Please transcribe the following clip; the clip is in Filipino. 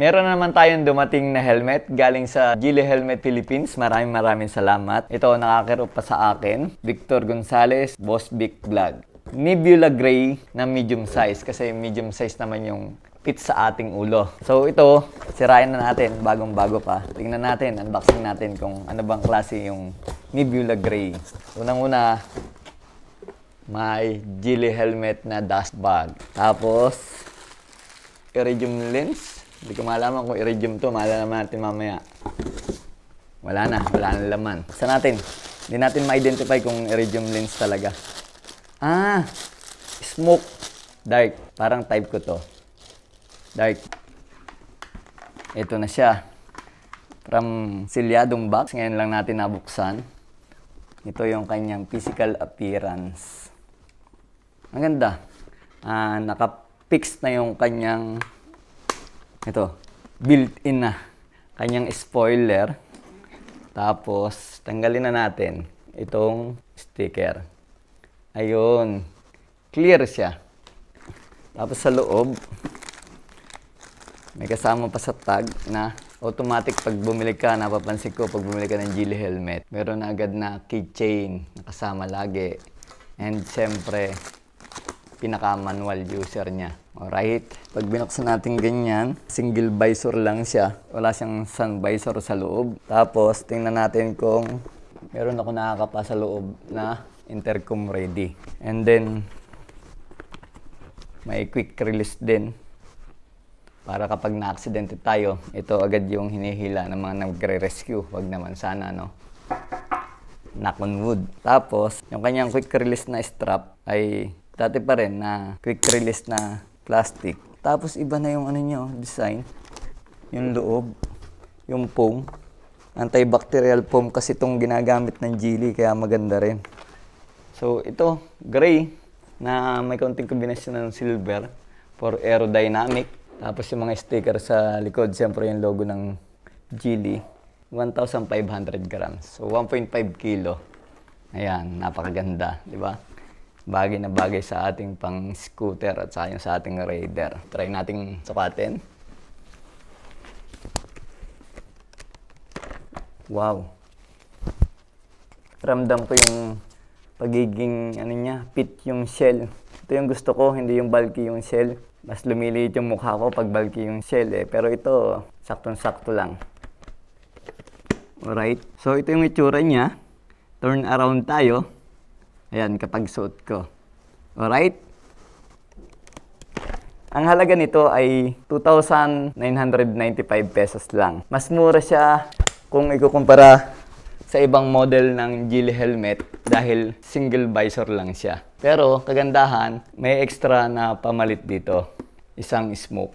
Meron na naman tayong dumating na helmet galing sa Geely Helmet Philippines. Maraming salamat. Ito nakakirop pa sa akin. Victor Gonzalez, Boss Vic Vlog. Nebula Gray na medium size kasi medium size naman yung fit sa ating ulo. So ito, sirain na natin, bagong-bago pa. Tingnan natin, unboxing natin kung ano bang klase yung Nebula Gray. Unang-una, may Geely helmet na dust bag. Tapos, iridium lens. Hindi ko malaman kung iridium to, malalaman natin mamaya. Wala na laman. Sa natin, hindi natin ma-identify kung iridium lens talaga. Ah, smoke. Dark, parang type ko to. Dark. Ito na siya. From silyadong box. Ngayon lang natin nabuksan. Ito yung kanyang physical appearance. Ang ganda. Naka-fix na yung kanyang built-in na kanyang spoiler. Tapos, tanggalin na natin itong sticker. Ayun. Clear siya. Tapos sa loob, may kasama pa sa tag na automatic pag bumili ka, napapansin ko pag bumili ka ng Geely helmet, meron na agad na keychain na kasama lagi. And siyempre, pinaka-manual user niya. Alright? Pag binuksan natin ganyan, single visor lang siya. Wala siyang sun visor sa loob. Tapos, tingnan natin kung meron ako nakakapa sa loob na intercom ready. And then, may quick release din. Para kapag na-aksidente tayo, ito agad yung hinihila ng mga nagre-rescue. Huwag naman sana, no? Knock on wood. Tapos, yung kanyang quick release na strap ay dati pa rin na quick release na plastic. Tapos, iba na yung design. Yung loob, yung foam. Antibacterial foam kasi itong ginagamit ng Geely, kaya maganda rin. So, ito, gray, na may kaunting kombinasyon ng silver for aerodynamic. Tapos yung mga sticker sa likod, siyempre yung logo ng Geely, 1,500 grams. So 1.5 kilo. Ayan, napakaganda, di ba? Bagay na bagay sa ating pang scooter at sa ating raider. Try nating sukatin. Wow. Ramdam ko yung pagiging fit yung shell. Ito yung gusto ko, hindi yung bulky yung shell. Mas lumiliit yung mukha ko pag bulky yung shell Pero ito, saktong-sakto lang. Alright. So, ito yung itsura niya. Turn around tayo. Ayan, kapag suot ko. Alright. Ang halaga nito ay 2,995 pesos lang. Mas mura siya kung ikukumpara sa ibang model ng Geely helmet dahil single visor lang siya. Pero kagandahan, may extra na pamalit dito. Isang smoke.